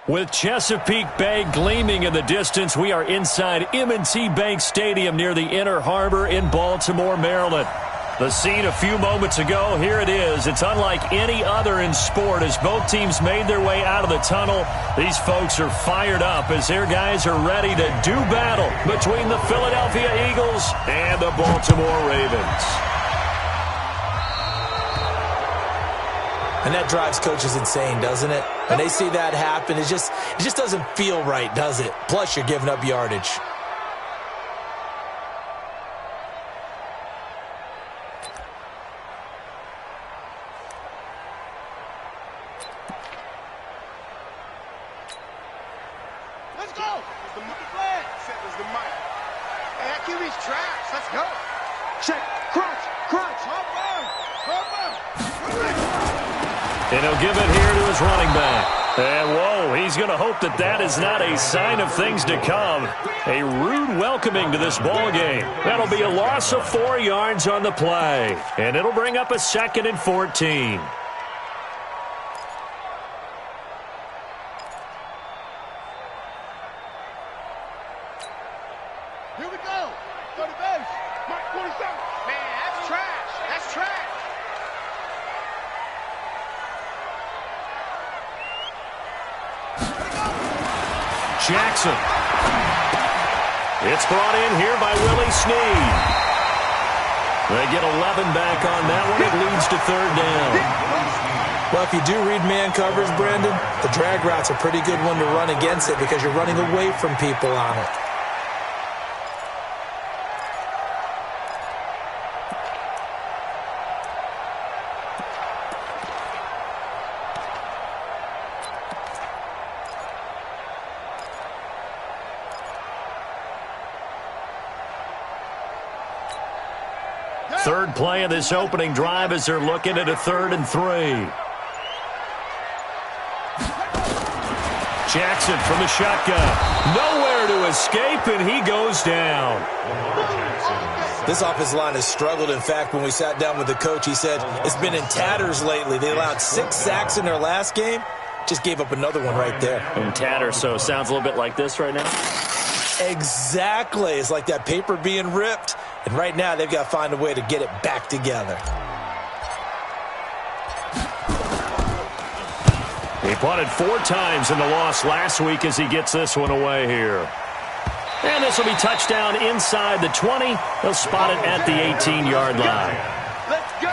With Chesapeake Bay gleaming in the distance, we are inside M&T Bank Stadium near the Inner Harbor in Baltimore, Maryland. The scene a few moments ago, here it is. It's unlike any other in sport as both teams made their way out of the tunnel. These folks are fired up as their guys are ready to do battle between the Philadelphia Eagles and the Baltimore Ravens. And that drives coaches insane, doesn't it? When they see that happen, it just doesn't feel right, does it? Plus, you're giving up yardage. Let's go. The flag settles the mic. Hey, that QB's trash. Let's go. Check. Crunch. And he'll give it here to his running back. And, whoa, he's going to hope that that is not a sign of things to come. A rude welcoming to this ball game. That'll be a loss of 4 yards on the play. And it'll bring up a 2nd and 14. Here we go. Go to base. Mike 47. Man, that's trash. That's trash. Jackson. It's brought in here by Willie Snead. They get 11 back on that one. It leads to 3rd down. Well, if you do read man coverage, Brandon, the drag route's a pretty good one to run against it because you're running away from people on it. Third play of this opening drive as they're looking at a 3rd and 3. Jackson from the shotgun. Nowhere to escape, and he goes down. This offensive line has struggled. In fact, when we sat down with the coach, he said it's been in tatters lately. They allowed 6 sacks in their last game. Just gave up another one right there. In tatters, so it sounds a little bit like this right now. Exactly. It's like that paper being ripped. And right now, they've got to find a way to get it back together. He punted 4 times in the loss last week as he gets this one away here. And this will be touchdown inside the 20. They'll spot it at the 18-yard line. Let's go.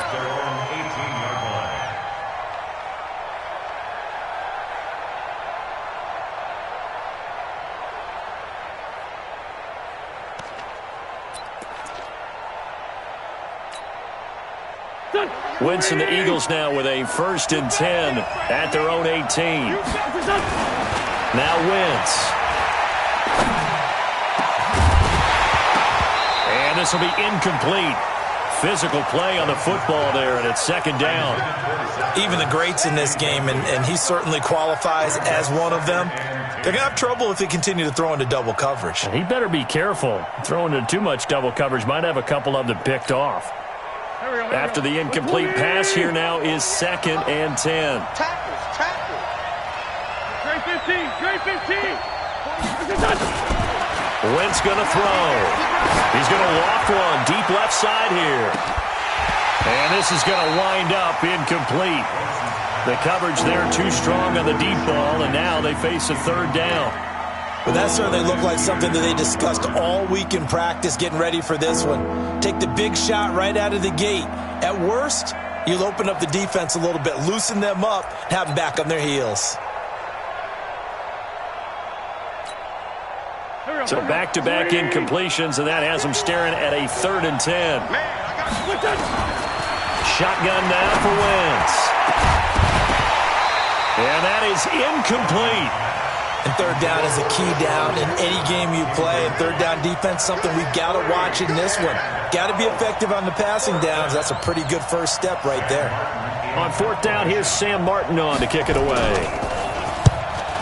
Wentz and the Eagles now with a 1st and 10 at their own 18. Now Wentz. And this will be incomplete. Physical play on the football there, and it's 2nd down. Even the greats in this game, and he certainly qualifies as one of them, they're going to have trouble if they continue to throw into double coverage. He better be careful. Throwing into too much double coverage might have a couple of them picked off. After the incomplete pass, here now is 2nd and 10. Tackle. Great 15. Wentz going to throw. He's going to loft one deep left side here. And this is going to wind up incomplete. The coverage there too strong on the deep ball, and now they face a 3rd down. But that certainly looked like something that they discussed all week in practice getting ready for this one. Take the big shot right out of the gate. At worst, you'll open up the defense a little bit, loosen them up, and have them back on their heels. So back-to-back incompletions, and that has them staring at a 3rd and 10. Shotgun now for Wentz. And that is incomplete. And 3rd down is a key down in any game you play. And 3rd down defense, something we've got to watch in this one. Got to be effective on the passing downs. That's a pretty good first step right there. On 4th down, here's Sam Martin on to kick it away.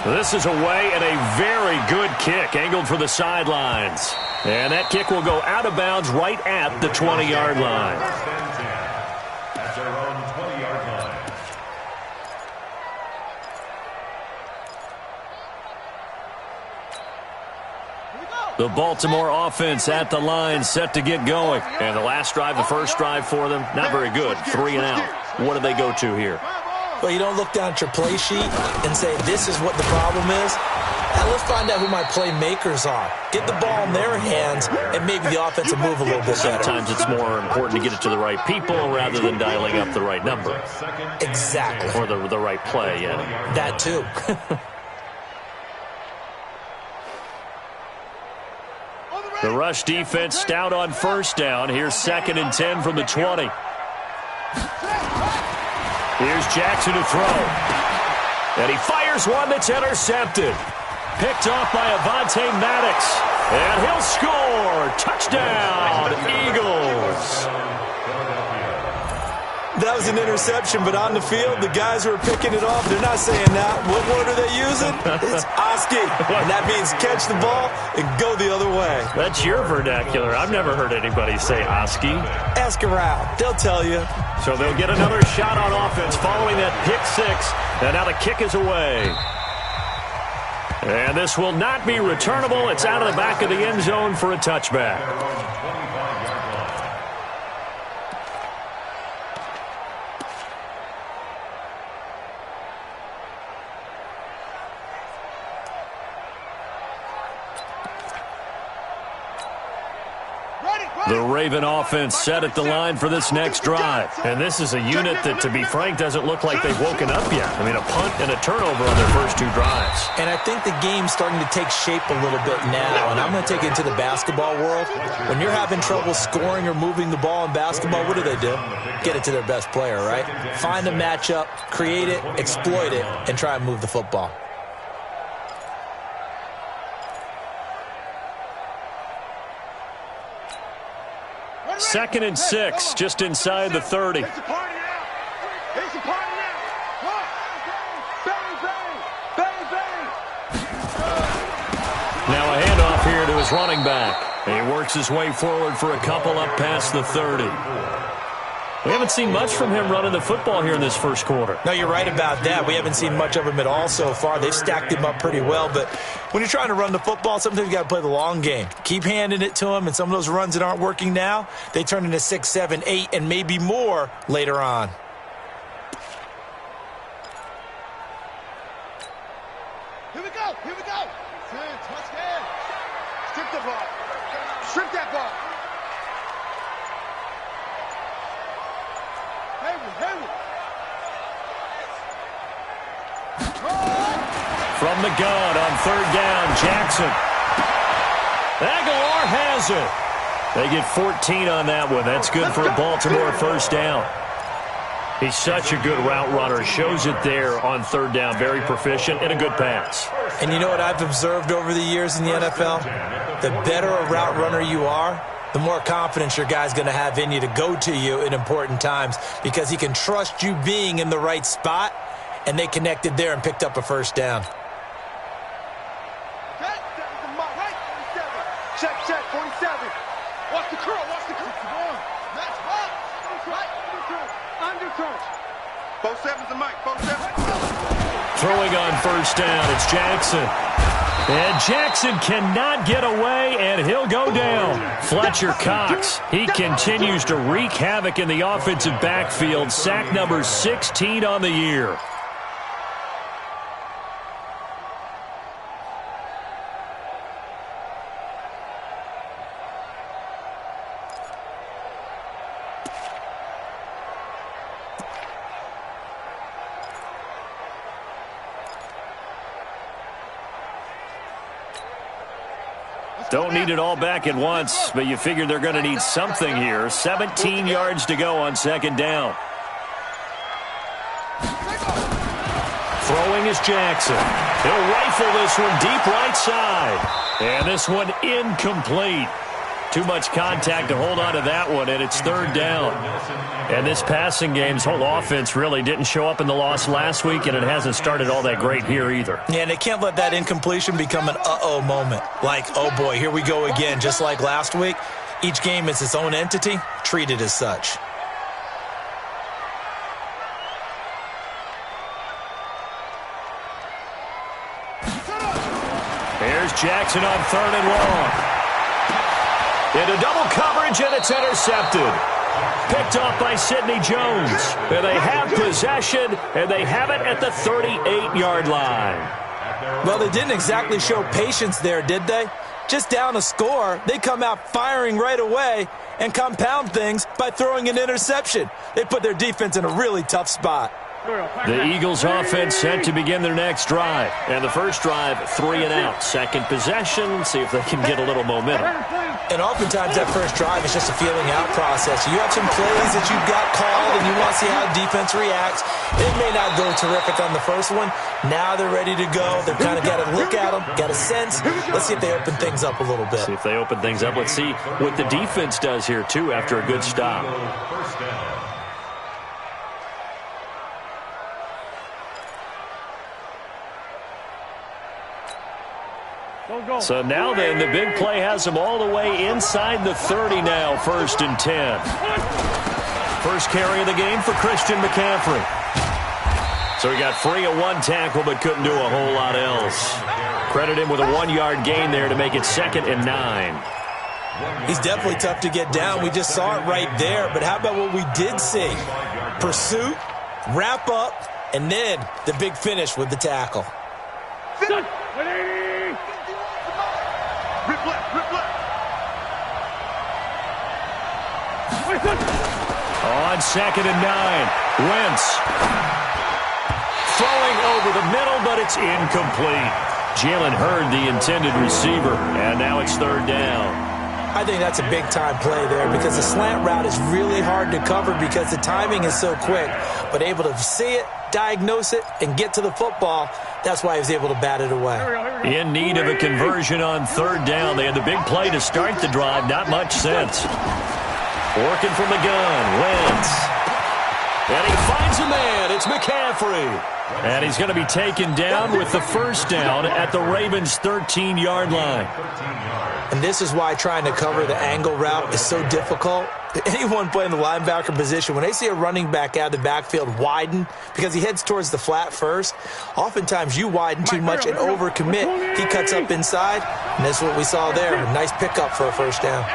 This is away and a very good kick, angled for the sidelines. And that kick will go out of bounds right at the 20-yard line. At their own 20-yard line. The Baltimore offense at the line, set to get going. And the last drive, the first drive for them, not very good. 3 and out. What do they go to here? Well, you don't look down at your play sheet and say, this is what the problem is. Now let's find out who my playmakers are. Get the ball in their hands, and maybe the offense will move a little bit better. Sometimes it's more important to get it to the right people rather than dialing up the right number. Exactly. Or the right play, yeah. That too. The rush defense stout on first down. Here's 2nd and 10 from the 20. Here's Jackson to throw. And he fires one that's intercepted. Picked off by Avonte Maddox. And he'll score. Touchdown, Eagles. That was an interception, but on the field, the guys who are picking it off, they're not saying that. What word are they using? It's Oski. And that means catch the ball and go the other way. That's your vernacular. I've never heard anybody say Oski. Ask around. They'll tell you. So they'll get another shot on offense following that pick 6. And now the kick is away. And this will not be returnable. It's out of the back of the end zone for a touchback. The Raven offense set at the line for this next drive. And this is a unit that, to be frank, doesn't look like they've woken up yet. I mean, a punt and a turnover on their first 2 drives. And I think the game's starting to take shape a little bit now. And I'm going to take it into the basketball world. When you're having trouble scoring or moving the ball in basketball, what do? Get it to their best player, right? Find a matchup, create it, exploit it, and try and move the football. Second and 6, just inside the 30. It's a party now. It's a party now. Bang, bang, bang, bang. Now a handoff here to his running back. And he works his way forward for a couple up past the 30. We haven't seen much from him running the football here in this first quarter. No, you're right about that. We haven't seen much of him at all so far. They've stacked him up pretty well, but when you're trying to run the football, sometimes you got to play the long game. Keep handing it to him, and some of those runs that aren't working now, they turn into 6, 7, 8, and maybe more later on. Here we go. Here we go. Touchdown. Strip the ball. Strip that ball. From the gun on 3rd down, Jackson. Aguilar has it. They get 14 on that one. That's good for a Baltimore first down. He's such a good route runner. Shows it there on 3rd down. Very proficient and a good pass. And you know what I've observed over the years in the NFL? The better a route runner you are, the more confidence your guy's going to have in you to go to you in important times because he can trust you being in the right spot, and they connected there and picked up a first down. Check, 47. Watch the curl, watch the curl. Match up. Right, undercurrent. 47's the mic, 47. Throwing on first down, it's Jackson. And Jackson cannot get away, and he'll go down. Fletcher Cox, he continues to wreak havoc in the offensive backfield. Sack number 16 on the year. Don't need it all back at once, but you figure they're going to need something here. 17 yards to go on 2nd down. Throwing is Jackson. He'll rifle this one deep right side. And this one incomplete. Too much contact to hold on to that one, and it's 3rd down. And this passing game's whole offense really didn't show up in the loss last week, and it hasn't started all that great here either. Yeah, and they can't let that incompletion become an uh-oh moment. Like, oh boy, here we go again, just like last week. Each game is its own entity, treat it as such. Jackson on 3rd and long. Into double coverage, and it's intercepted. Picked off by Sidney Jones. And they have possession, and they have it at the 38-yard line. Well, they didn't exactly show patience there, did they? Just down a score, they come out firing right away and compound things by throwing an interception. They put their defense in a really tough spot. The Eagles offense set to begin their next drive. And the first drive, 3 and out. Second possession, see if they can get a little momentum. And oftentimes that first drive is just a feeling out process. You have some plays that you've got called and you want to see how the defense reacts. It may not go terrific on the first one. Now they're ready to go. They've kind of got to look at them, got a sense. Let's see if they open things up a little bit. See if they open things up. Let's see what the defense does here, too, after a good stop. First down. So now then, the big play has them all the way inside the 30 now, 1st and 10. First carry of the game for Christian McCaffrey. So he got free of 1 tackle but couldn't do a whole lot else. Credit him with a 1-yard gain there to make it 2nd and 9. He's definitely tough to get down. We just saw it right there. But how about what we did see? Pursuit, wrap up, and then the big finish with the tackle. Rip left, rip left. On 2nd and 9, Wentz. Throwing over the middle, but it's incomplete. Jalen Hurd, the intended receiver, and now it's 3rd down. I think that's a big-time play there because the slant route is really hard to cover because the timing is so quick. But able to see it, diagnose it, and get to the football, that's why he was able to bat it away. In need of a conversion on 3rd down. They had the big play to start the drive. Not much sense. Working from the gun, Wentz. And he finds a man. It's McCaffrey. And he's going to be taken down with the 1st down at the Ravens' 13-yard line. And this is why trying to cover the angle route is so difficult. Anyone playing the linebacker position, when they see a running back out of the backfield widen because he heads towards the flat first, oftentimes you widen too much and overcommit. He cuts up inside, and that's what we saw there. A nice pickup for a 1st down.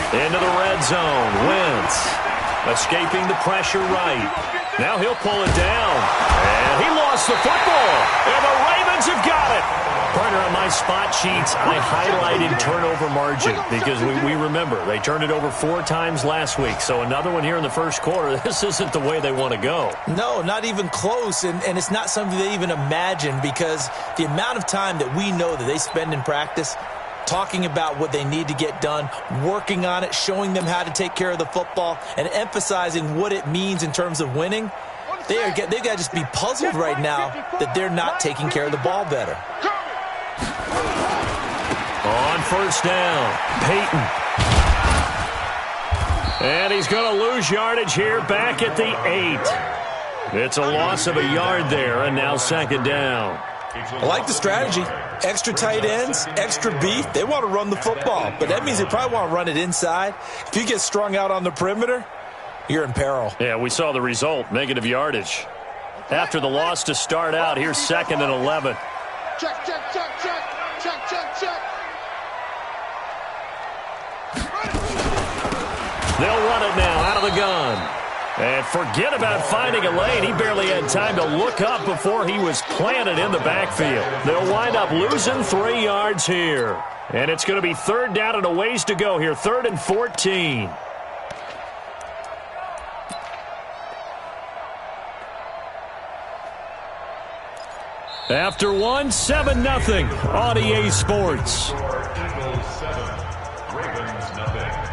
Into the red zone, Wentz. Escaping the pressure right. Now he'll pull it down. And he lost the football. And the Ravens have got it. Partner, on my spot sheets, I highlighted turnover margin because we remember they turned it over 4 times last week. So another one here in the first quarter. This isn't the way they want to go. No, not even close. And it's not something they even imagine because the amount of time that we know that they spend in practice talking about what they need to get done, working on it, showing them how to take care of the football, and emphasizing what it means in terms of winning. They've got to just be puzzled right now that they're not taking care of the ball better. On 1st down, Peyton. And he's going to lose yardage here back at the 8. It's a loss of a yard there, and now 2nd down. I like the strategy. Extra tight ends, extra beef. They want to run the football, but that means they probably want to run it inside. If you get strung out on the perimeter, you're in peril. Yeah, we saw the result, negative yardage. After the loss to start out, here's 2nd and 11. Check, check, check, check, check, check, check. They'll run it now out of the gun. And forget about finding a lane. He barely had time to look up before he was planted in the backfield. They'll wind up losing 3 yards here. And it's going to be 3rd down and a ways to go here. 3rd and 14. After one, 7-0 on EA Sports. Eagles 7, Ravens nothing.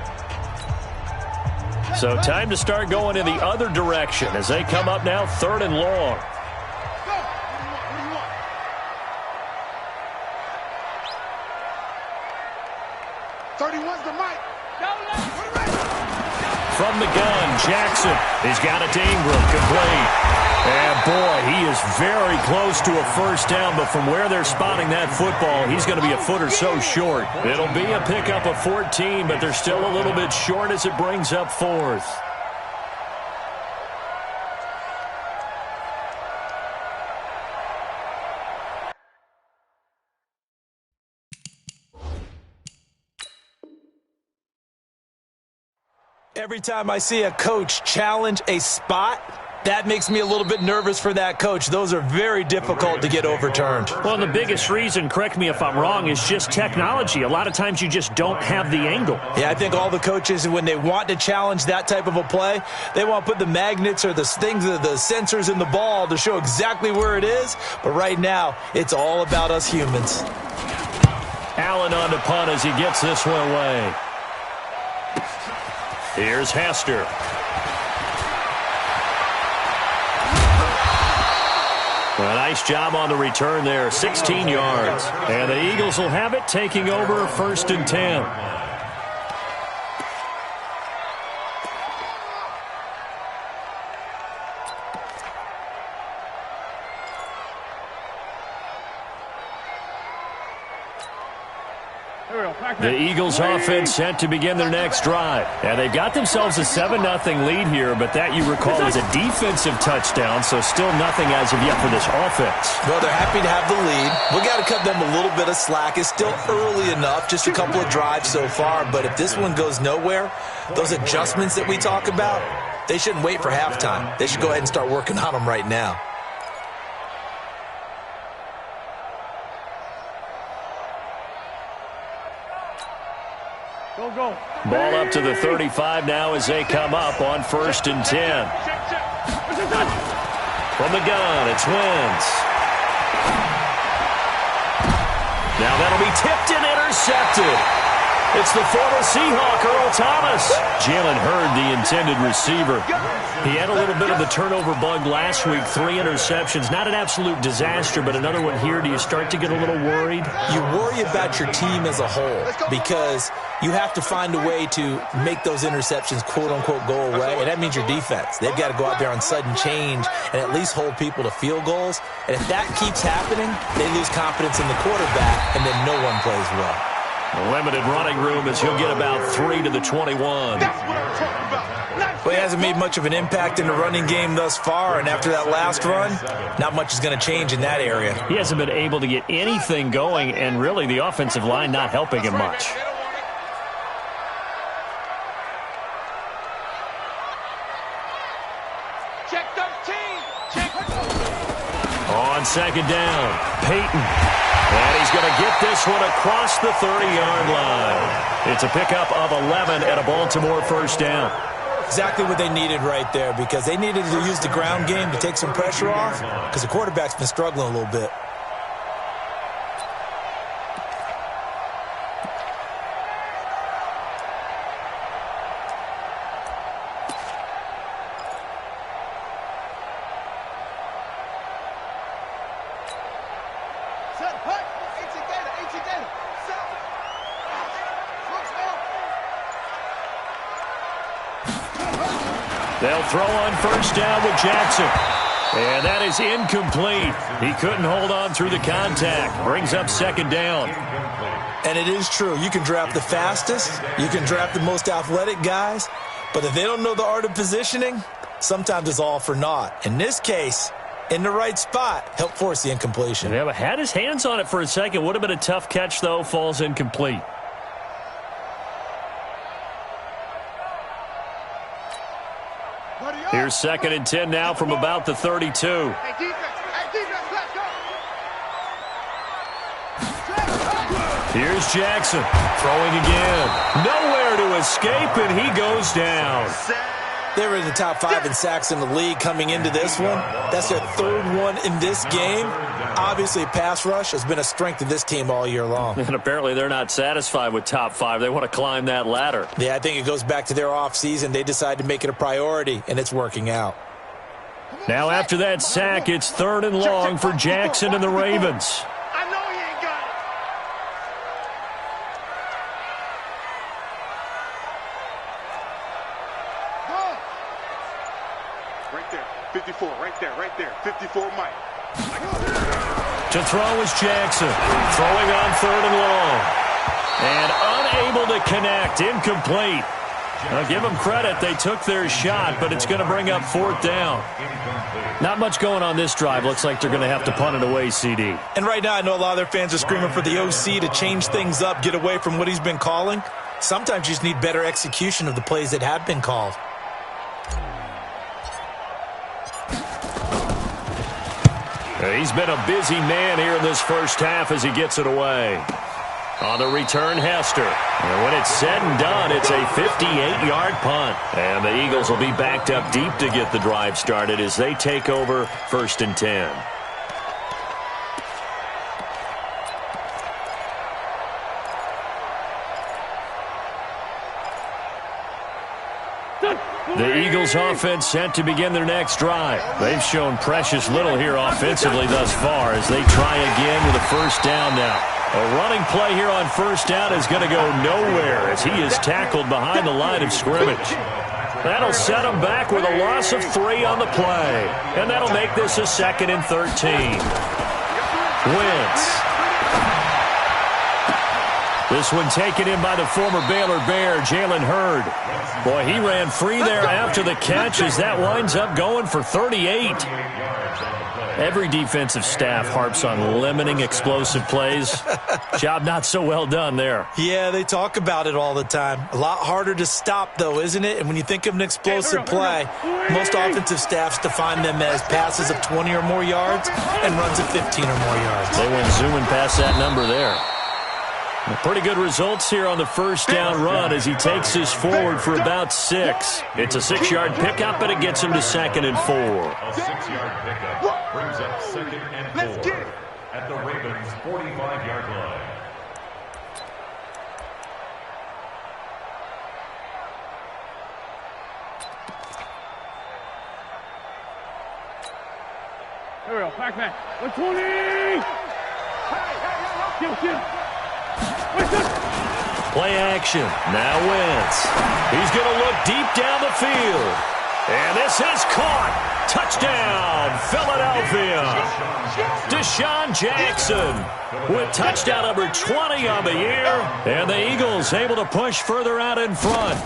So time to start going in the other direction as they come up now 3rd and long. Go. What do you want? 31's the mic. From the gun, Jackson. He's got it to Ingram, complete. And boy, he is very close to a first down, but from where they're spotting that football, he's going to be a foot or so short. It'll be a pickup of 14, but they're still a little bit short as it brings up fourth. Every time I see a coach challenge a spot, that makes me a little bit nervous for that coach. Those are very difficult to get overturned. Well, the biggest reason, correct me if I'm wrong, is just technology. A lot of times you just don't have the angle. Yeah, I think all the coaches, when they want to challenge that type of a play, they want to put the magnets or the things, the sensors in the ball to show exactly where it is. But right now, it's all about us humans. Allen on to punt as he gets this one away. Here's Hester. A nice job on the return there, 16 yards. And the Eagles will have it, taking over 1st and 10. The Eagles offense set to begin their next drive. And they've got themselves a 7-0 lead here, but that, you recall, is a defensive touchdown, so still nothing as of yet for this offense. Well, they're happy to have the lead. We got to cut them a little bit of slack. It's still early enough, just a couple of drives so far, but if this one goes nowhere, those adjustments that we talk about, they shouldn't wait for halftime. They should go ahead and start working on them right now. Go. Ball up to the 35 now as they come up on 1st and 10. From the gun, it's Wentz. Now that'll be tipped and intercepted. It's the former Seahawk, Earl Thomas. Jalen Hurd, the intended receiver. He had a little bit of the turnover bug last week, 3 interceptions. Not an absolute disaster, but another one here. Do you start to get a little worried? You worry about your team as a whole because you have to find a way to make those interceptions, quote-unquote, go away, and that means your defense. They've got to go out there on sudden change and at least hold people to field goals. And if that keeps happening, they lose confidence in the quarterback, and then no one plays well. Limited running room as he'll get about 3 to the 21. Well, he hasn't made much of an impact in the running game thus far, and after that last run, not much is going to change in that area. He hasn't been able to get anything going, and really the offensive line not helping him much. Check 13. Check. On 2nd down, Peyton. And he's going to get this one across the 30-yard line. It's a pickup of 11 and a Baltimore first down. Exactly what they needed right there, because they needed to use the ground game to take some pressure off, because the quarterback's been struggling a little bit. They'll throw on 1st down with Jackson. And that is incomplete. He couldn't hold on through the contact. Brings up 2nd down. And it is true. You can draft the fastest. You can draft the most athletic guys. But if they don't know the art of positioning, sometimes it's all for naught. In this case, in the right spot, help force the incompletion. Yeah, but had his hands on it for a second. Would have been a tough catch, though. Falls incomplete. Here's 2nd and 10 now from about the 32. Hey, defense, let's go. Here's Jackson throwing again. Nowhere to escape, and he goes down. They were in the top 5 in sacks in the league coming into this one. That's their 3rd one in this game. Obviously, pass rush has been a strength of this team all year long. And apparently they're not satisfied with top 5. They want to climb that ladder. Yeah, I think it goes back to their offseason. They decided to make it a priority, and it's working out. Now after that sack, it's 3rd and long for Jackson and the Ravens. I know he ain't got it. Go. Right there. 54, right there, 54 Mike. To throw is Jackson. Throwing on 3rd and long. And unable to connect. Incomplete. Now, give them credit. They took their shot, but it's going to bring up 4th down. Not much going on this drive. Looks like they're going to have to punt it away, CD. And right now, I know a lot of their fans are screaming for the OC to change things up, get away from what he's been calling. Sometimes you just need better execution of the plays that have been called. He's been a busy man here in this first half as he gets it away. On the return, Hester. And when it's said and done, it's a 58-yard punt. And the Eagles will be backed up deep to get the drive started as they take over 1st and 10. The Eagles offense set to begin their next drive. They've shown precious little here offensively thus far as they try again with a 1st down now. A running play here on 1st down is going to go nowhere as he is tackled behind the line of scrimmage. That'll set him back with a loss of 3 on the play. And that'll make this a 2nd and 13. Wentz. This one taken in by the former Baylor Bear, Jalen Hurd. Boy, he ran free there after the catch as that winds up going for 38. Every defensive staff harps on limiting explosive plays. Job not so well done there. Yeah, they talk about it all the time. A lot harder to stop, though, isn't it? And when you think of an explosive play, most offensive staffs define them as passes of 20 or more yards and runs of 15 or more yards. They went zooming past that number there. Pretty good results here on the 1st down run as he takes this forward for about 6. It's a 6-yard pickup, and it gets him to 2nd and 4. A 6-yard pickup brings up 2nd and 4 at the Ravens' 45-yard line. Here we go, back. 120! Kill. Play action. Now Wentz. He's going to look deep down the field. And this is caught. Touchdown, Philadelphia. Deshaun Jackson with touchdown number 20 on the year. And the Eagles able to push further out in front.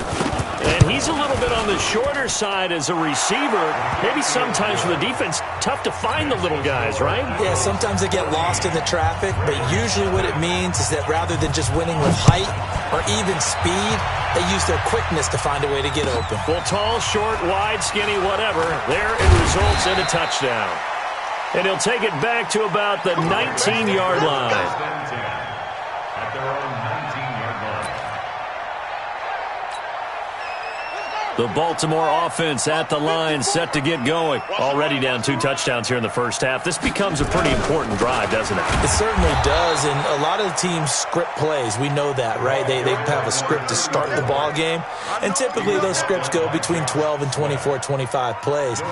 And he's a little bit on the shorter side as a receiver. Maybe sometimes for the defense, tough to find the little guys, right? Yeah, sometimes they get lost in the traffic, but usually what it means is that rather than just winning with height or even speed, they use their quickness to find a way to get open. Well, tall, short, wide, skinny, whatever, there it results in a touchdown. And he'll take it back to about the 19-yard line. At their own 19-yard line. The Baltimore offense at the line, set to get going. Already down 2 touchdowns here in the first half. This becomes a pretty important drive, doesn't it? It certainly does, and a lot of the teams script plays. We know that, right? They have a script to start the ball game, and typically those scripts go between 12 and 24, 25 plays.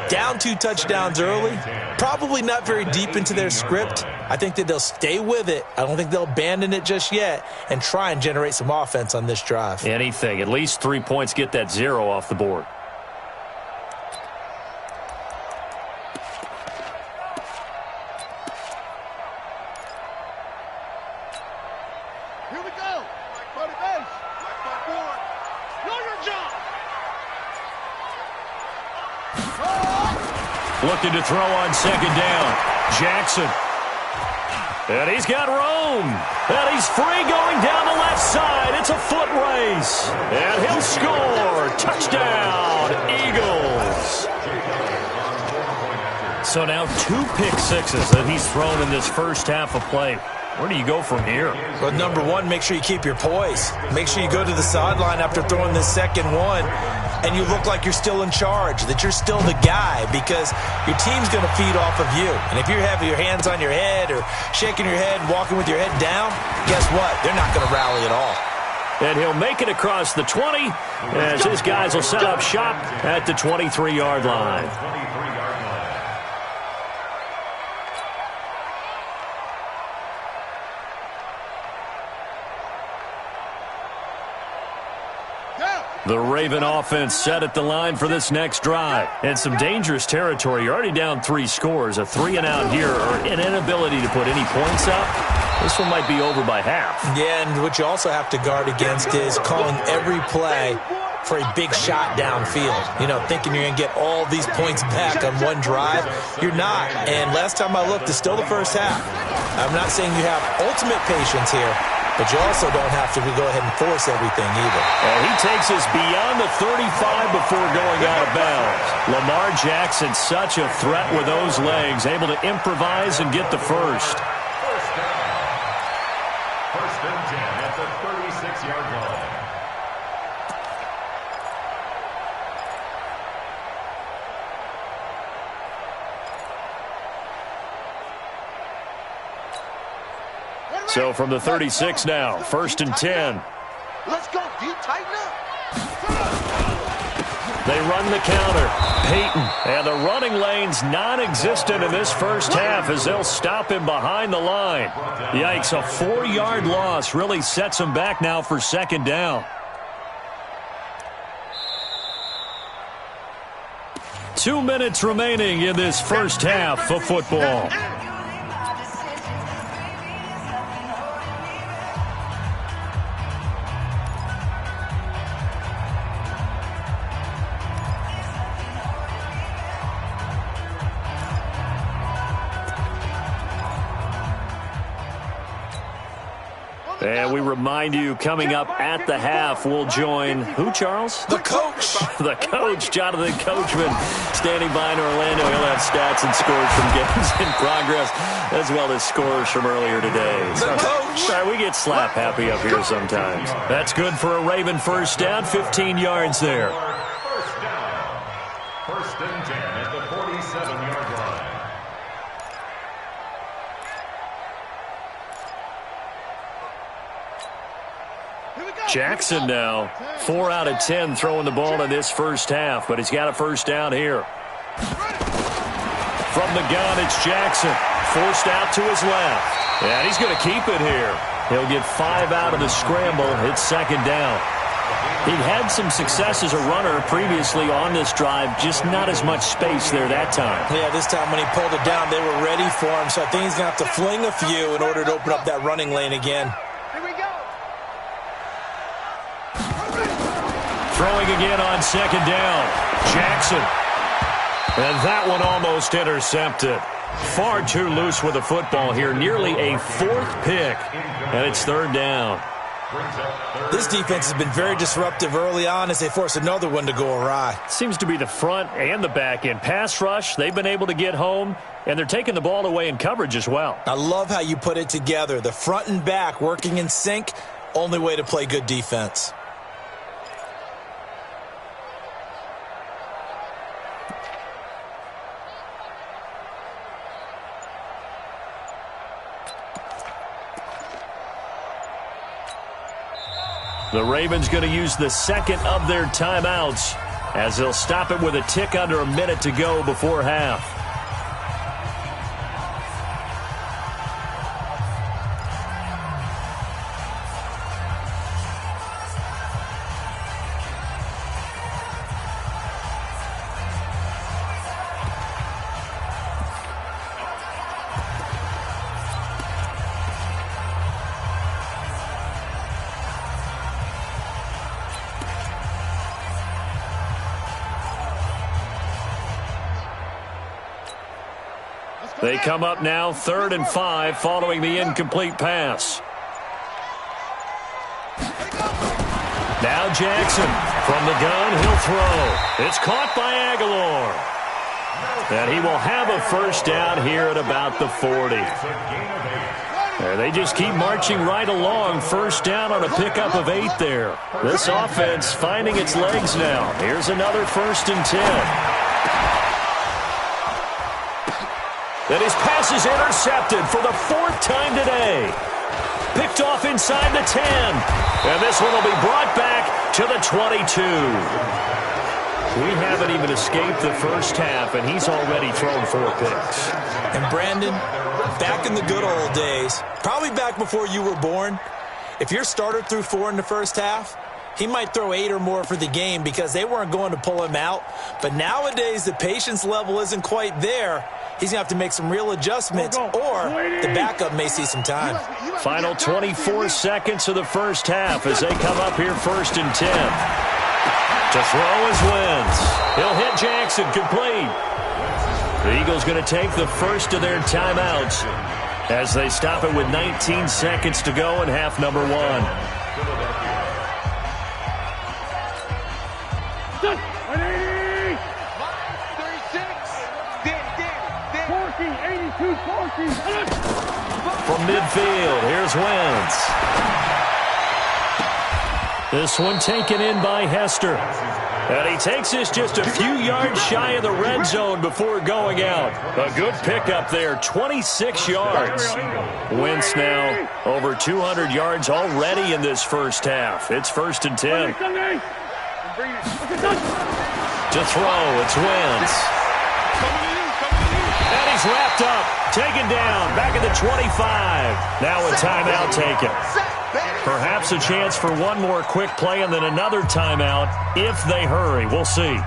Down 2 touchdowns early, probably not very deep into their script. I think that they'll stay with it. I don't think they'll abandon it just yet and try and generate some offense on this drive. Anything. At least 3 points, get that 0 off the board. Here we go. Like buddy base. Like my board. Know your job. Looking to throw on 2nd down. Jackson. And he's got room. And he's free going down the left side. It's a foot race. And he'll score. Touchdown, Eagles. So now 2 pick sixes that he's thrown in this first half of play. Where do you go from here? Well, number one, make sure you keep your poise. Make sure you go to the sideline after throwing this second one, and you look like you're still in charge, that you're still the guy, because your team's going to feed off of you. And if you're having your hands on your head or shaking your head and walking with your head down, guess what? They're not going to rally at all. And he'll make it across the 20 as his guys will set up shop at the 23-yard line. The Raven offense set at the line for this next drive. And some dangerous territory. You're already down 3 scores. A 3-and-out here or an inability to put any points up. This one might be over by half. Yeah, and what you also have to guard against is calling every play for a big shot downfield. You know, thinking you're going to get all these points back on one drive. You're not. And last time I looked, it's still the first half. I'm not saying you have ultimate patience here, but you also don't have to go ahead and force everything either. And he takes us beyond the 35 before going out of bounds. Lamar Jackson, such a threat with those legs, able to improvise and get the first. First down. First and 10 at the 36-yard line. So from the 36 now, first and 10. Let's go, D. Tighten up. They run the counter. Peyton. And the running lane's non-existent in this first half as they'll stop him behind the line. Yikes, a 4-yard loss really sets him back now for second down. 2 minutes remaining in this first half of football. And we remind you, coming up at the half, we'll join who, Charles? The coach. The coach, Jonathan Coachman, standing by in Orlando. He'll have stats and scores from games in progress, as well as scores from earlier today. The coach. Sorry, we get slap happy up here sometimes. That's good for a Raven first down, 15 yards there. First down. First and 10 at the 47-yard line. Jackson now, 4 out of 10 throwing the ball in this first half, but he's got a first down here. From the gun, it's Jackson, forced out to his left. And he's going to keep it here. He'll get 5 out of the scramble. It's second down. He'd had some success as a runner previously on this drive, just not as much space there that time. Yeah, this time when he pulled it down, they were ready for him, so I think he's going to have to fling a few in order to open up that running lane again. Throwing again on second down. Jackson. And that one almost intercepted. Far too loose with the football here. Nearly a 4th pick. And it's third down. This defense has been very disruptive early on as they force another one to go awry. Seems to be the front and the back end. Pass rush, they've been able to get home, and they're taking the ball away in coverage as well. I love how you put it together. The front and back working in sync. Only way to play good defense. The Ravens going to use the second of their timeouts as they'll stop it with a tick under a minute to go before half. They come up now 3rd and 5 following the incomplete pass. Now Jackson from the gun, he'll throw. It's caught by Aguilar. And he will have a first down here at about the 40. And they just keep marching right along. First down on a pickup of 8 there. This offense finding its legs now. Here's another 1st and 10. And his pass is intercepted for the 4th time today. Picked off inside the 10. And this one will be brought back to the 22. We haven't even escaped the first half, and he's already thrown 4 picks. And Brandon, back in the good old days, probably back before you were born, if your starter threw 4 in the first half, he might throw 8 or more for the game because they weren't going to pull him out. But nowadays, the patience level isn't quite there. He's going to have to make some real adjustments, or the backup may see some time. Final 24 seconds of the first half as they come up here 1st and 10. To throw is Wentz. He'll hit Jackson, complete. The Eagles going to take the first of their timeouts as they stop it with 19 seconds to go in half number 1. 180. 36. 82. From midfield, here's Wentz. This one taken in by Hester. And he takes this just a few yards shy of the red zone before going out. A good pickup there, 26 yards. Wentz now over 200 yards already in this first half. It's 1st and 10. To throw, it's Wentz. And he's wrapped up, taken down, back at the 25. Now a timeout taken. Perhaps a chance for one more quick play and then another timeout if they hurry. We'll see.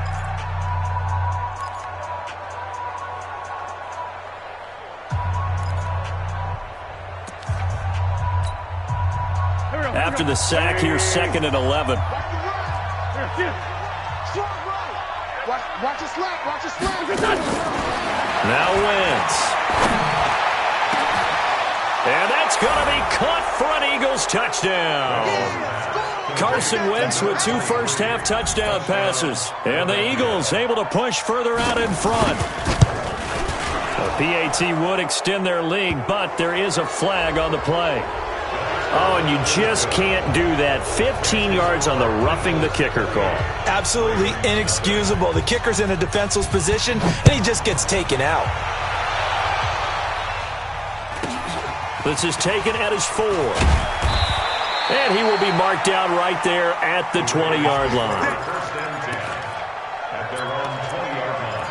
After the sack, here's 2nd and 11. Watch your slap. Watch your slap. Now Wentz. And that's going to be caught for an Eagles touchdown. Carson Wentz with 2 first-half touchdown passes. And the Eagles able to push further out in front. The PAT would extend their lead, but there is a flag on the play. Oh, and you just can't do that. 15 yards on the roughing the kicker call. Absolutely inexcusable. The kicker's in a defenseless position, and he just gets taken out. This is taken at his 4. And he will be marked down right there at the 20-yard line. At their own 20-yard line.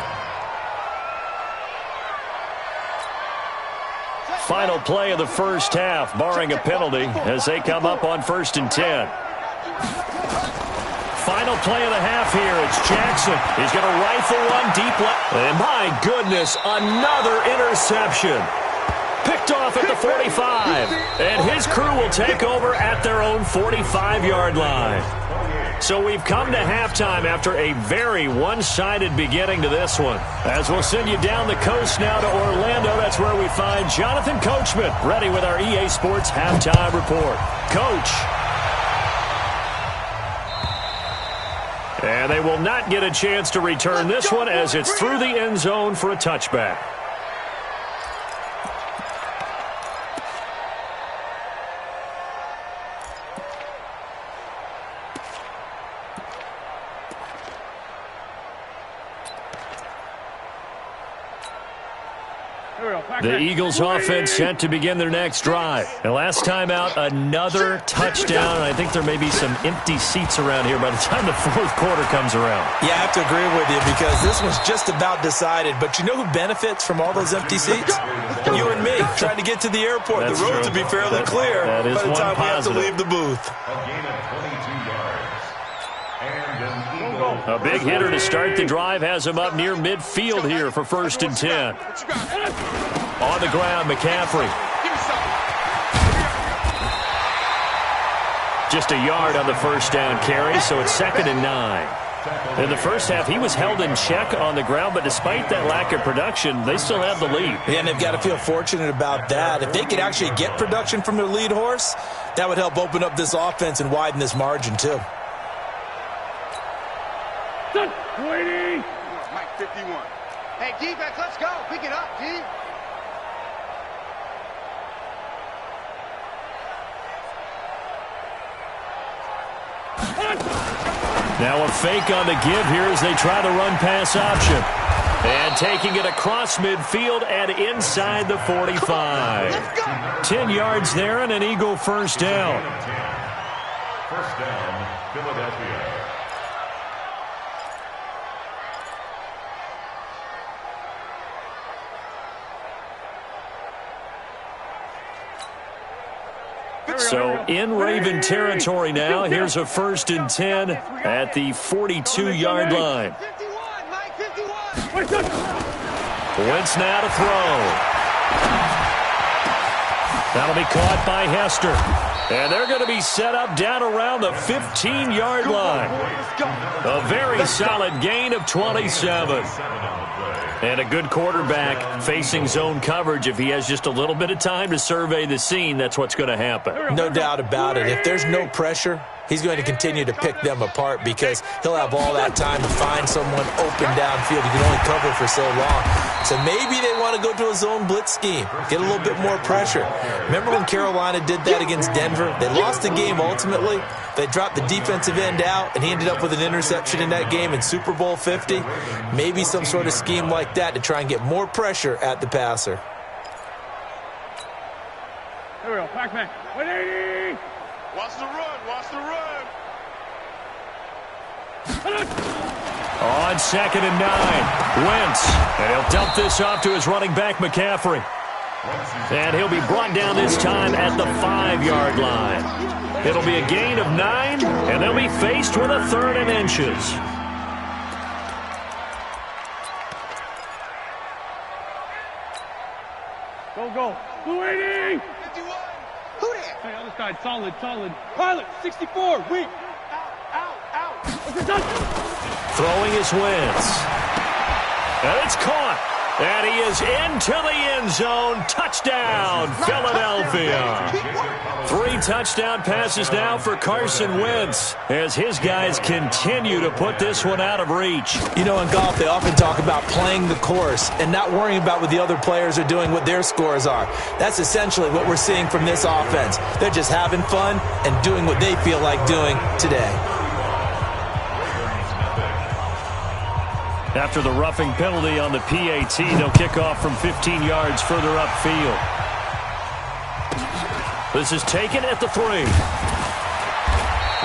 Final play of the first half, barring a penalty, as they come up on 1st and 10. Final play of the half here. It's Jackson. He's going to rifle one deep left. And my goodness, another interception. Picked off at the 45. And his crew will take over at their own 45-yard line. So we've come to halftime after a very one-sided beginning to this one. As we'll send you down the coast now to Orlando, that's where we find Jonathan Coachman, ready with our EA Sports Halftime Report. Coach. And they will not get a chance to return this one as it's through the end zone for a touchback. The Eagles offense set to begin their next drive. And last time out, another touchdown. And I think there may be some empty seats around here by the time the 4th quarter comes around. Yeah, I have to agree with you because this one's just about decided. But you know who benefits from all those empty seats? You and me, trying to get to the airport. That's the roads true. will be fairly clear by the time we have to leave the booth. A gain of 22 yards. And an Eagle. A big hitter to start the drive has him up near midfield here for 1st and 10. On the ground, McCaffrey. Just a yard on the first down carry, so it's 2nd and 9. In the first half, he was held in check on the ground, but despite that lack of production, they still have the lead. Yeah, and they've got to feel fortunate about that. If they could actually get production from their lead horse, that would help open up this offense and widen this margin, too. Mike 51. Hey, defense, let's go. Pick it up, D. Now a fake on the give here as they try the run pass option. And taking it across midfield and inside the 45. 10 yards there and an Eagle first down. First down, Philadelphia. So in Raven territory now. Here's a 1st and 10 at the 42-yard line. Wentz now to throw. That'll be caught by Hester. And they're going to be set up down around the 15-yard line. A very solid gain of 27. And a good quarterback facing zone coverage. If he has just a little bit of time to survey the scene, that's what's going to happen. No doubt about it. If there's no pressure, he's going to continue to pick them apart because he'll have all that time to find someone open downfield. He can only cover for so long. So maybe they want to go to a zone blitz scheme, get a little bit more pressure. Remember when Carolina did that against Denver? They lost the game ultimately. They dropped the defensive end out, and he ended up with an interception in that game in Super Bowl 50. Maybe some sort of scheme like that to try and get more pressure at the passer. Here we go, back. 180. Watch the run, watch the run. On 2nd and 9, Wentz. And he'll dump this off to his running back, McCaffrey. And he'll be brought down this time at the 5-yard line. It'll be a gain of 9, and they'll be faced with a 3rd and inches. Go. 280. 51. Who there? Hey, other side, solid. Pilot, 64, weak. Out. Throwing his Wentz. And it's caught. And he is into the end zone. Touchdown, Philadelphia. 3 touchdown passes now for Carson Wentz as his guys continue to put this one out of reach. You know, in golf, they often talk about playing the course and not worrying about what the other players are doing, what their scores are. That's essentially what we're seeing from this offense. They're just having fun and doing what they feel like doing today. After the roughing penalty on the PAT, they'll kick off from 15 yards further upfield. This is taken at the 3.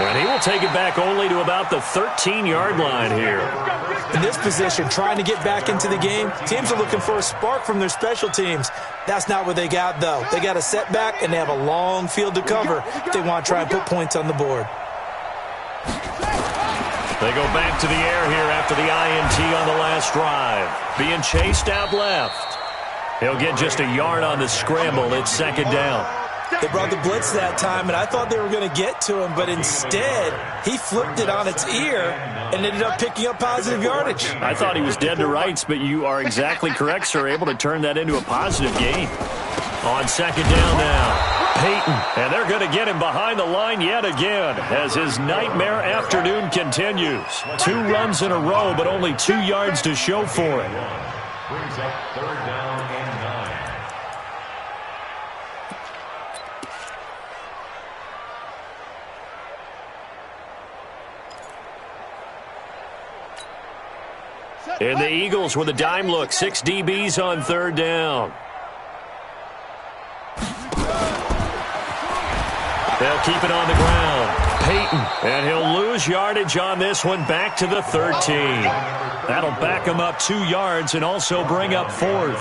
And he will take it back only to about the 13-yard line here. In this position, trying to get back into the game, teams are looking for a spark from their special teams. That's not what they got, though. They got a setback, and they have a long field to cover if they want to try and put points on the board. They go back to the air here after the INT on the last drive. Being chased out left. He'll get just a yard on the scramble. It's 2nd down. They brought the blitz that time, and I thought they were going to get to him, but instead, he flipped it on its ear and ended up picking up positive yardage. I thought he was dead to rights, but you are exactly correct, sir. Able to turn that into a positive gain. On 2nd down now. Peyton, and they're going to get him behind the line yet again as his nightmare afternoon continues. 2 runs in a row, but only 2 yards to show for it. Brings up 3rd down and 9. And the Eagles with a dime look. 6 DBs on 3rd down. They'll keep it on the ground. Peyton, and he'll lose yardage on this one back to the 13. That'll back him up 2 yards and also bring up 4th.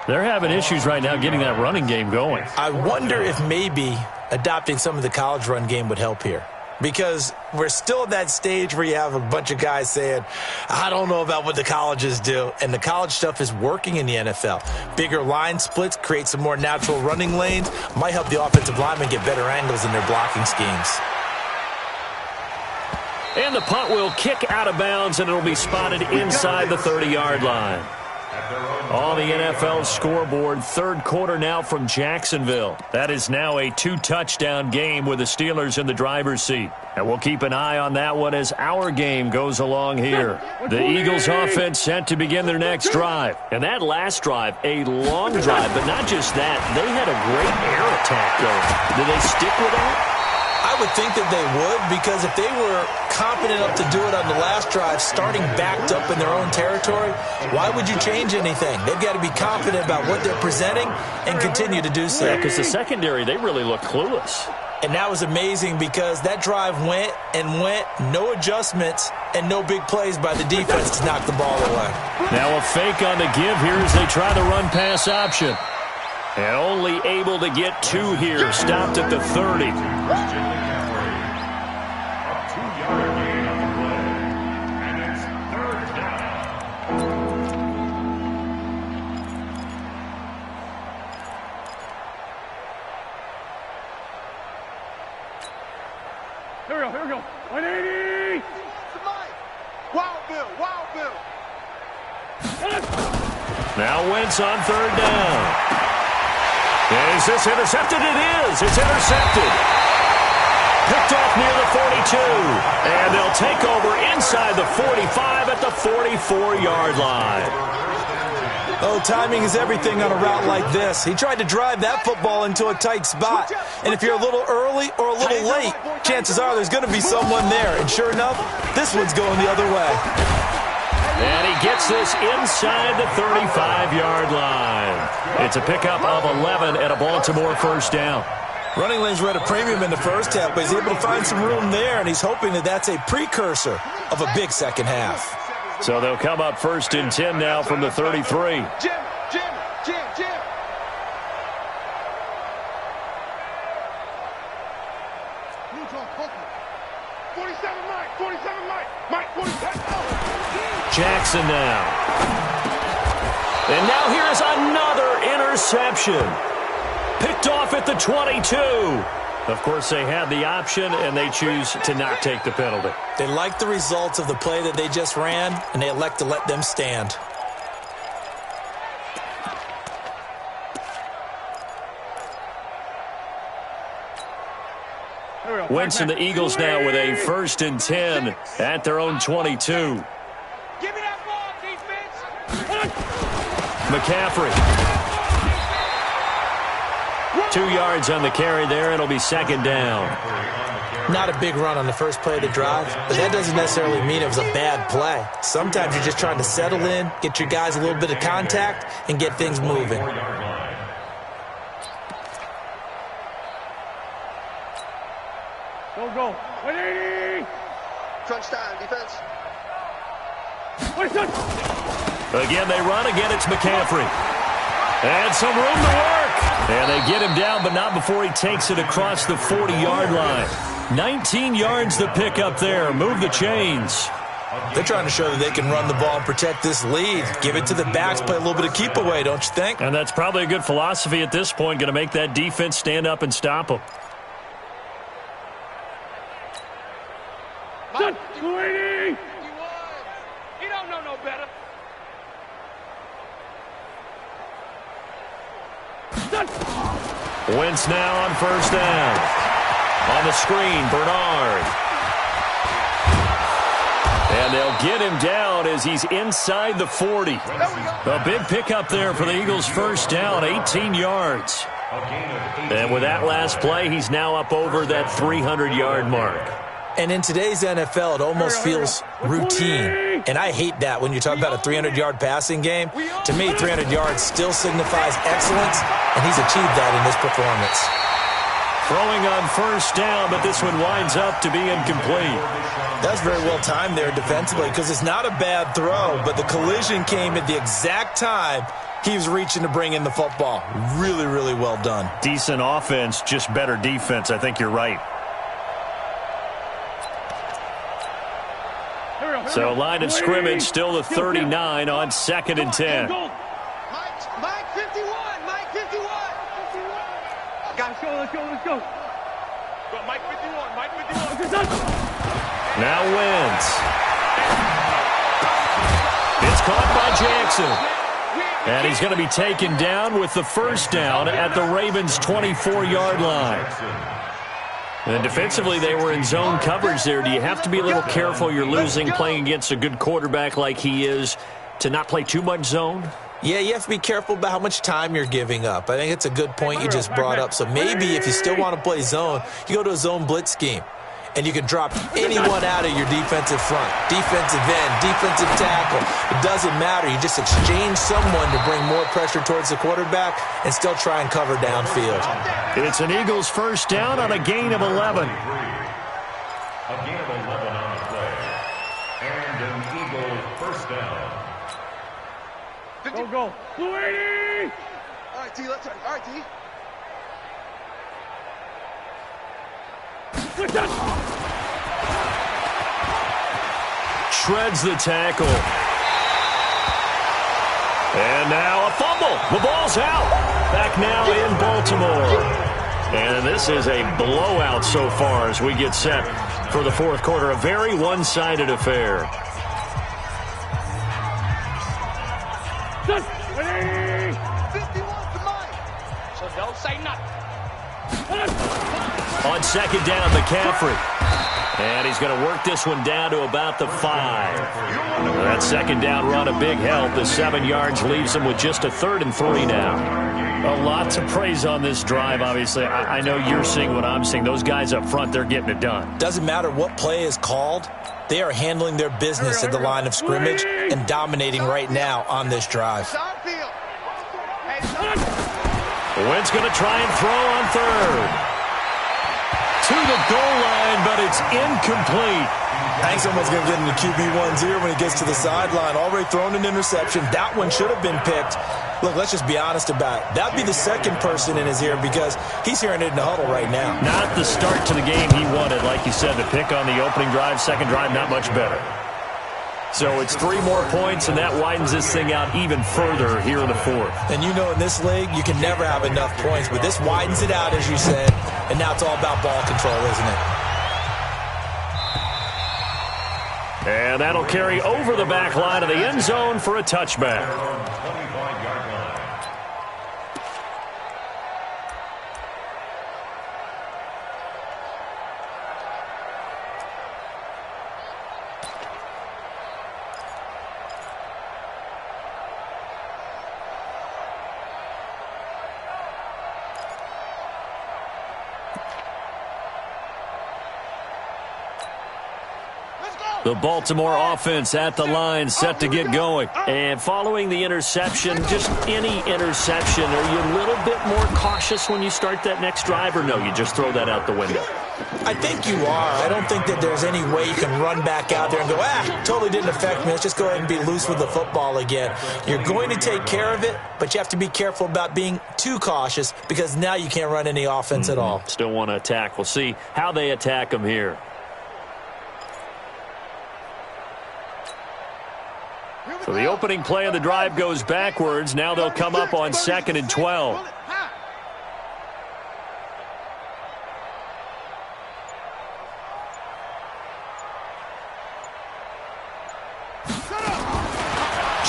They're having issues right now getting that running game going. I wonder if maybe adopting some of the college run game would help here. Because we're still at that stage where you have a bunch of guys saying, I don't know about what the colleges do. And the college stuff is working in the NFL. Bigger line splits, create some more natural running lanes, might help the offensive linemen get better angles in their blocking schemes. And the punt will kick out of bounds, and it'll be spotted inside the 30-yard line. On the NFL scoreboard, 3rd quarter now from Jacksonville. That is now a 2-touchdown game with the Steelers in the driver's seat. And we'll keep an eye on that one as our game goes along here. The Eagles offense set to begin their next drive. And that last drive, a long drive, but not just that. They had a great air attack going. Did they stick with that? I would think that they would, because if they were confident enough to do it on the last drive, starting backed up in their own territory, why would you change anything? They've got to be confident about what they're presenting and continue to do so. Yeah, because the secondary, they really look clueless. And that was amazing because that drive went, no adjustments, and no big plays by the defense to knock the ball away. Now a fake on the give here as they try the run-pass option. And only able to get 2 here. Stopped at the 30. Here we go. 180! Wild Bill, Wild Bill. Now Wentz on 3rd down. Is this intercepted? It is. It's intercepted. Picked off near the 42. And they'll take over inside the 45 at the 44-yard line. Oh, timing is everything on a route like this. He tried to drive that football into a tight spot. And if you're a little early or a little late, chances are there's going to be someone there. And sure enough, this one's going the other way. And he gets this inside the 35-yard line. It's a pickup of 11 at a Baltimore 1st down. Running lanes were at a premium in the first half, but he's able to find some room there, and he's hoping that that's a precursor of a big second half. So they'll come up 1st and 10 now from the 33. Jim. 47 Mike, 47. Jackson now. And now here is another interception. Picked off at the 22. Of course, they had the option, and they choose to not take the penalty. They like the results of the play that they just ran, and they elect to let them stand. Wentz and the Eagles now with a 1st and 10 at their own 22. Give me that ball, defense. McCaffrey. 2 yards on the carry there. It'll be 2nd down. Not a big run on the first play of the drive, but that doesn't necessarily mean it was a bad play. Sometimes you're just trying to settle in, get your guys a little bit of contact, and get things moving. Go. 180! Crunch time, defense. Again, they run. Again, it's McCaffrey. And some room to work. And they get him down, but not before he takes it across the 40-yard line. 19 yards to pick up there. Move the chains. They're trying to show that they can run the ball and protect this lead. Give it to the backs, play a little bit of keep away, don't you think? And that's probably a good philosophy at this point. Going to make that defense stand up and stop them. 280! He don't know no better. Wentz now on 1st down. On the screen, Bernard. And they'll get him down as he's inside the 40. A big pickup there for the Eagles' 1st down, 18 yards. And with that last play, he's now up over that 300-yard mark. And in today's NFL, it almost feels routine. And I hate that when you talk about a 300-yard passing game. To me, 300 yards still signifies excellence, and he's achieved that in this performance. Throwing on 1st down, but this one winds up to be incomplete. That's very well timed there defensively because it's not a bad throw, but the collision came at the exact time he was reaching to bring in the football. Really, really well done. Decent offense, just better defense. I think you're right. So line of scrimmage still the 39 on 2nd and 10. Mike 51. Guys, let's go. Mike 51. Now Wentz. It's caught by Jackson. And he's going to be taken down with the 1st down at the Ravens' 24-yard line. And defensively, they were in zone coverage there. Do you have to be a little careful? You're losing playing against a good quarterback like he is to not play too much zone? Yeah, you have to be careful about how much time you're giving up. I think it's a good point you just brought up. So maybe if you still want to play zone, you go to a zone blitz scheme. And you can drop anyone out of your defensive front, defensive end, defensive tackle. It doesn't matter. You just exchange someone to bring more pressure towards the quarterback and still try and cover downfield. It's an Eagles 1st down on a gain of 11. A gain of 11 on the play. And an Eagle 1st down. Go. 280! right, D. Let's all right, D. Shreds the tackle. And now a fumble. The ball's out. Back now in Baltimore. And this is a blowout so far as we get set for the fourth quarter. A very one-sided affair. So don't say nothing. On second down, McCaffrey. And he's going to work this one down to about the 5. That second down run, a big help. The 7 yards leaves him with just a 3rd and 3 now. A lot to praise on this drive, obviously. I know you're seeing what I'm seeing. Those guys up front, they're getting it done. Doesn't matter what play is called. They are handling their business at the line of scrimmage and dominating right now on this drive. Wentz going to try and throw on 3rd. To the goal line, but it's incomplete. I think someone's going to get into QB1-0 when he gets to the sideline. Already thrown an interception. That one should have been picked. Look, let's just be honest about it. That would be the second person in his ear because he's hearing it in the huddle right now. Not the start to the game he wanted. Like you said, the pick on the opening drive, second drive, not much better. So it's 3 more points, and that widens this thing out even further here in the fourth. And you know in this league, you can never have enough points, but this widens it out, as you said, and now it's all about ball control, isn't it? And that'll carry over the back line of the end zone for a touchback. The Baltimore offense at the line, set to get going. And following the interception, just any interception, are you a little bit more cautious when you start that next drive, or no, you just throw that out the window? I think you are. I don't think that there's any way you can run back out there and go, totally didn't affect me. Let's just go ahead and be loose with the football again. You're going to take care of it, but you have to be careful about being too cautious because now you can't run any offense at all. Still want to attack. We'll see how they attack them here. So the opening play of the drive goes backwards. Now they'll come up on 2nd and 12.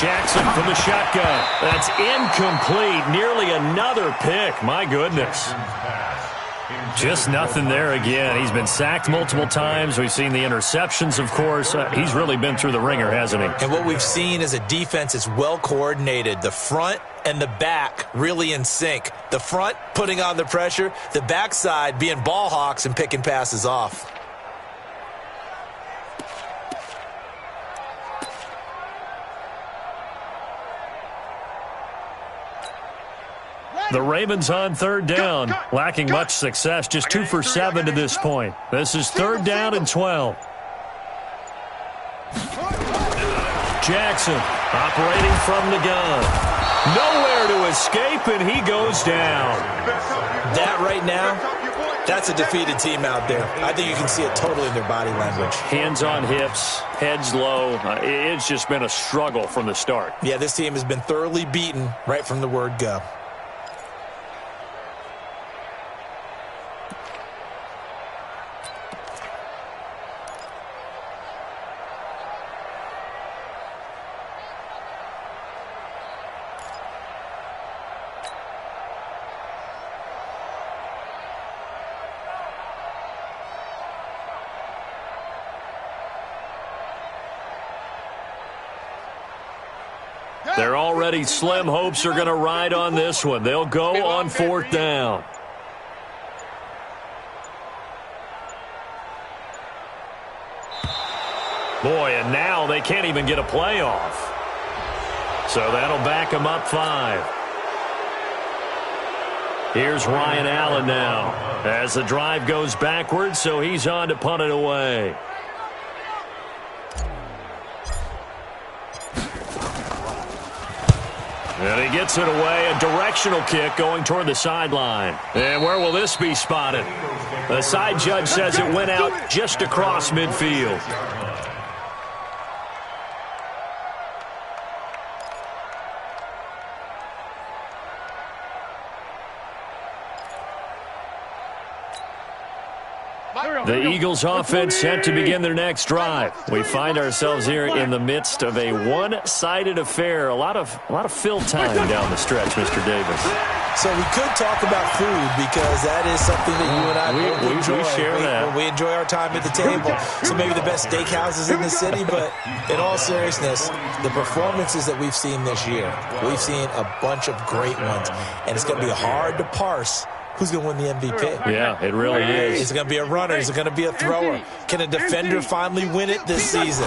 Jackson from the shotgun. That's incomplete. Nearly another pick. My goodness. Just nothing there again. He's been sacked multiple times. We've seen the interceptions, of course. He's really been through the ringer, hasn't he? And what we've seen is a defense that's well coordinated. The front and the back really in sync. The front putting on the pressure. The backside being ball hawks and picking passes off. The Ravens on 3rd down, lacking much success, just 2 for 7 to this point. This is 3rd down and 12. Jackson operating from the gun. Nowhere to escape, and he goes down. That right now, that's a defeated team out there. I think you can see it totally in their body language. Hands on hips, heads low. It's just been a struggle from the start. Yeah, this team has been thoroughly beaten right from the word go. Their already slim hopes are going to ride on this one. They'll go on 4th down. Boy, and now they can't even get a play off. So that'll back them up 5. Here's Ryan Allen now as the drive goes backwards, so he's on to punt it away. And he gets it away, a directional kick going toward the sideline. And where will this be spotted? The side judge says it went out just across midfield. The Eagles offense set to begin their next drive. We find ourselves here in the midst of a one-sided affair. A lot of fill time down the stretch, Mr. Davis. So we could talk about food because that is something that you and I both enjoy. We share that. We enjoy our time at the table. So maybe the best steakhouses in the city, but in all seriousness, the performances that we've seen this year, we've seen a bunch of great ones, and it's going to be hard to parse who's going to win the MVP. Yeah, it really is. Is it going to be a runner? Is it going to be a thrower? Can a defender finally win it this season?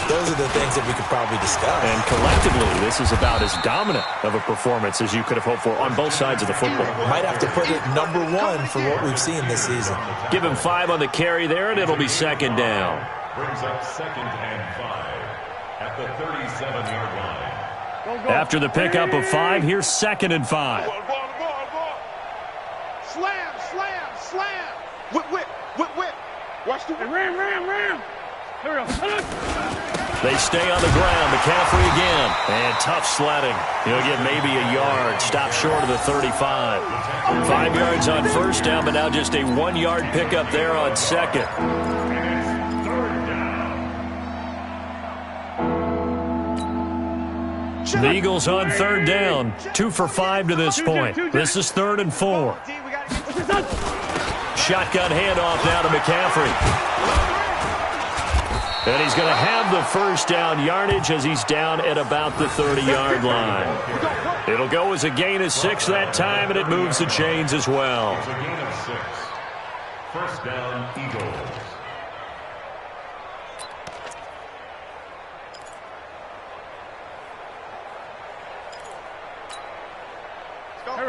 Those are the things that we could probably discuss. And collectively, this is about as dominant of a performance as you could have hoped for on both sides of the football. Might have to put it #1 for what we've seen this season. Give him 5 on the carry there, and it'll be second down. Brings up 2nd and 5 at the 37-yard line. After the pickup of 5, here's 2nd and 5. Slam, slam, slam. Whip, whip, whip, whip. Watch the ram. Here we go. They stay on the ground. McCaffrey again. And tough sledding. He'll get maybe a yard. Stop short of the 35. 5 yards on first down, but now just a 1-yard pickup there on second. The Eagles on third down. 2 for 5 to this point. This is 3rd and 4. Shotgun handoff now to McCaffrey. And he's going to have the first down yardage as he's down at about the 30-yard line. It'll go as a gain of 6 that time, and it moves the chains as well. It's a gain of 6. First down, Eagles.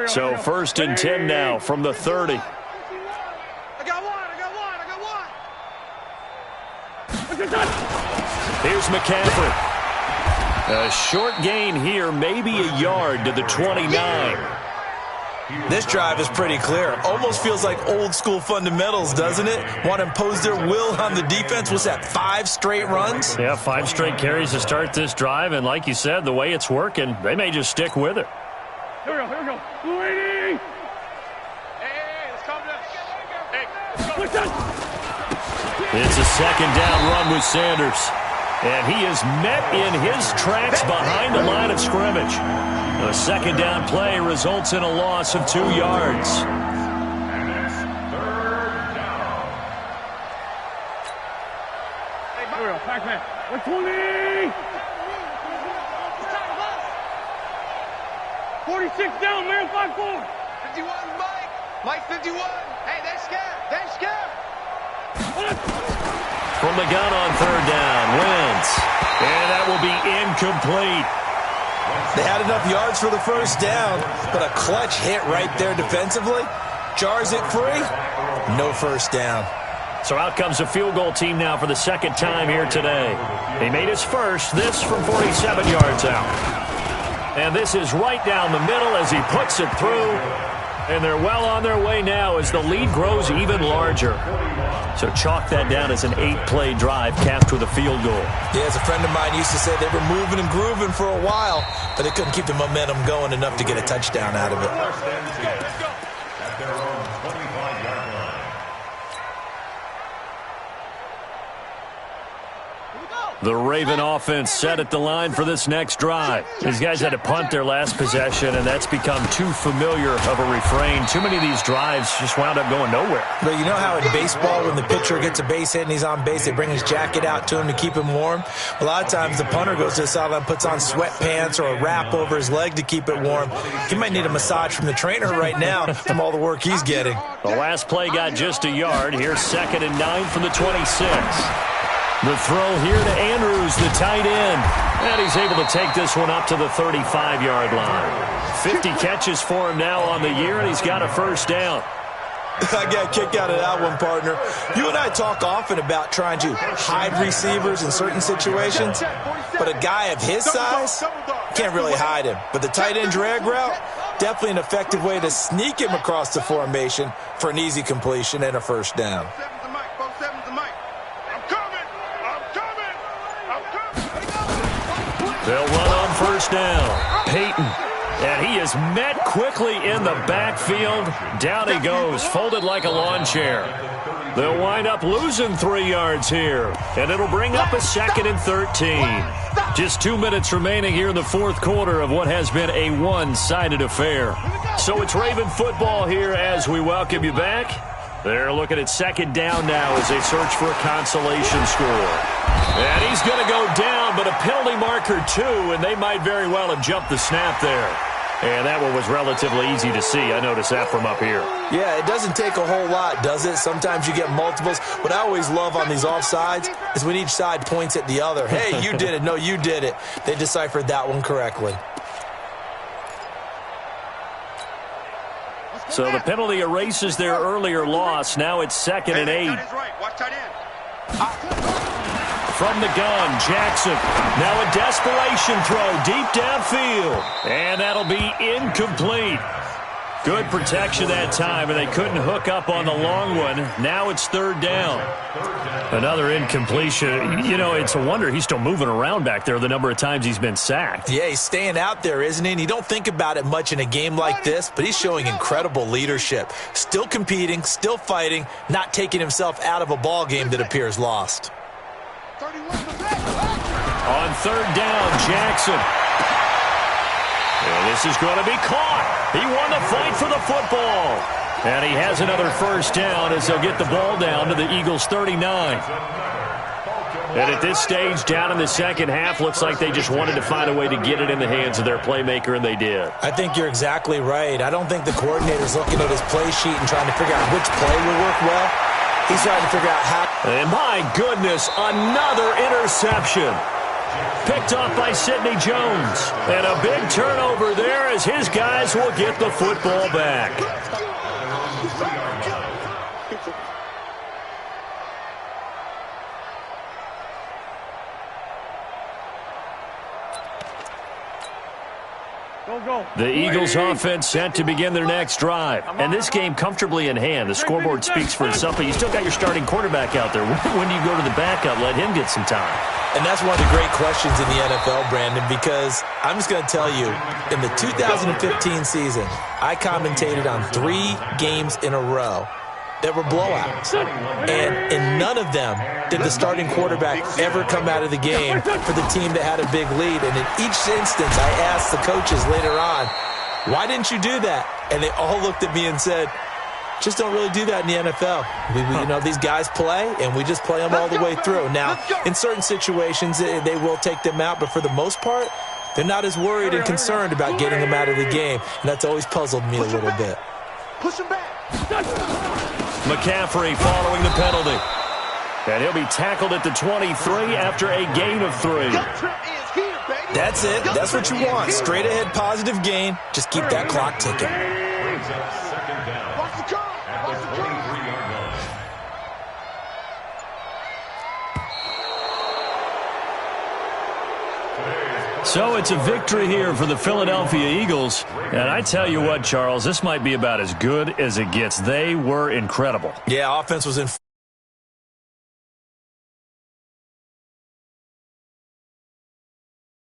So 1st and 10 now from the 30. I got one. Here's McCaffrey. A short gain here, maybe a yard to the 29. This drive is pretty clear. Almost feels like old school fundamentals, doesn't it? Want to impose their will on the defense. Was that 5 straight runs? Yeah, 5 straight carries to start this drive, and like you said, the way it's working, they may just stick with it. Here we go. Waiting. Hey, let's calm down. Hey, let's go. It's a second down run with Sanders. And he is met in his tracks behind the line of scrimmage. The second down play results in a loss of 2 yards. And it's 3rd down. Hey, here we go. Pac-Man. 120. 46 down, man. 5-4. 51, Mike. Mike 51. Hey, they're scared. From the gun on 3rd down, Wentz. And that will be incomplete. They had enough yards for the first down, but a clutch hit right there defensively. Jars it free. No first down. So out comes a field goal team now for the second time here today. He made his first, this from 47 yards out. And this is right down the middle as he puts it through. And they're well on their way now as the lead grows even larger. So chalk that down as an 8-play drive capped with a field goal. Yeah, as a friend of mine used to say, they were moving and grooving for a while, but they couldn't keep the momentum going enough to get a touchdown out of it. At their own 25-yard line. The Raven offense set at the line for this next drive. These guys had to punt their last possession, and that's become too familiar of a refrain. Too many of these drives just wound up going nowhere. But you know how in baseball, when the pitcher gets a base hit and he's on base, they bring his jacket out to him to keep him warm? A lot of times the punter goes to the sideline, puts on sweatpants or a wrap over his leg to keep it warm. He might need a massage from the trainer right now from all the work he's getting. The last play got just a yard. Here's 2nd and 9 from the 26. The throw here to Andrews, the tight end. And he's able to take this one up to the 35-yard line. 50 catches for him now on the year, and he's got a first down. I got a kick out of that one, partner. You and I talk often about trying to hide receivers in certain situations, but a guy of his size, Can't really hide him. But the tight end drag route, definitely an effective way to sneak him across the formation for an easy completion and a first down. They'll run on first down. Peyton. And he is met quickly in the backfield. Down he goes, folded like a lawn chair. They'll wind up losing 3 yards here. And it'll bring up a 2nd and 13. Just 2 minutes remaining here in the fourth quarter of what has been a one-sided affair. So it's Raven football here as we welcome you back. They're looking at 2nd down now as they search for a consolation score. And he's going to go down, but a penalty marker too, and they might very well have jumped the snap there. And that one was relatively easy to see. I noticed that from up here. Yeah, it doesn't take a whole lot, does it? Sometimes you get multiples. What I always love on these offsides is when each side points at the other. Hey, you did it. No, you did it. They deciphered that one correctly. So the penalty erases their earlier loss. Now it's 2nd and 8. From the gun, Jackson. Now a desperation throw deep downfield. And that'll be incomplete. Good protection that time, and they couldn't hook up on the long one. Now it's 3rd down. Another incompletion. You know, it's a wonder he's still moving around back there the number of times he's been sacked. Yeah, he's staying out there, isn't he? And you don't think about it much in a game like this, but he's showing incredible leadership. Still competing, still fighting, not taking himself out of a ball game that appears lost. On 3rd down, Jackson. And this is going to be caught. He won the fight for the football. And he has another first down as they'll get the ball down to the Eagles' 39. And at this stage, down in the second half, looks like they just wanted to find a way to get it in the hands of their playmaker, and they did. I think you're exactly right. I don't think the coordinator's looking at his play sheet and trying to figure out which play will work well. He's trying to figure out how. And my goodness, another interception. Picked off by Sidney Jones. And a big turnover there as his guys will get the football back. The Eagles offense set to begin their next drive. And this game comfortably in hand. The scoreboard speaks for itself, but you still got your starting quarterback out there. When do you go to the backup? Let him get some time. And that's one of the great questions in the NFL, Brandon, because I'm just going to tell you, in the 2015 season, I commentated on 3 games in a row that were blowouts. And in none of them did the starting quarterback ever come out of the game for the team that had a big lead. And in each instance, I asked the coaches later on, why didn't you do that? And they all looked at me and said, just don't really do that in the NFL. You know, these guys play, and we just play them all the way through. Now, in certain situations, they will take them out, but for the most part, they're not as worried and concerned about getting them out of the game. And that's always puzzled me a little bit. Push him back. McCaffrey following the penalty. And he'll be tackled at the 23 after a gain of 3. That's it. That's what you want. Straight ahead positive gain. Just keep that clock ticking. So it's a victory here for the Philadelphia Eagles. And I tell you what, Charles, this might be about as good as it gets. They were incredible. Yeah, offense was in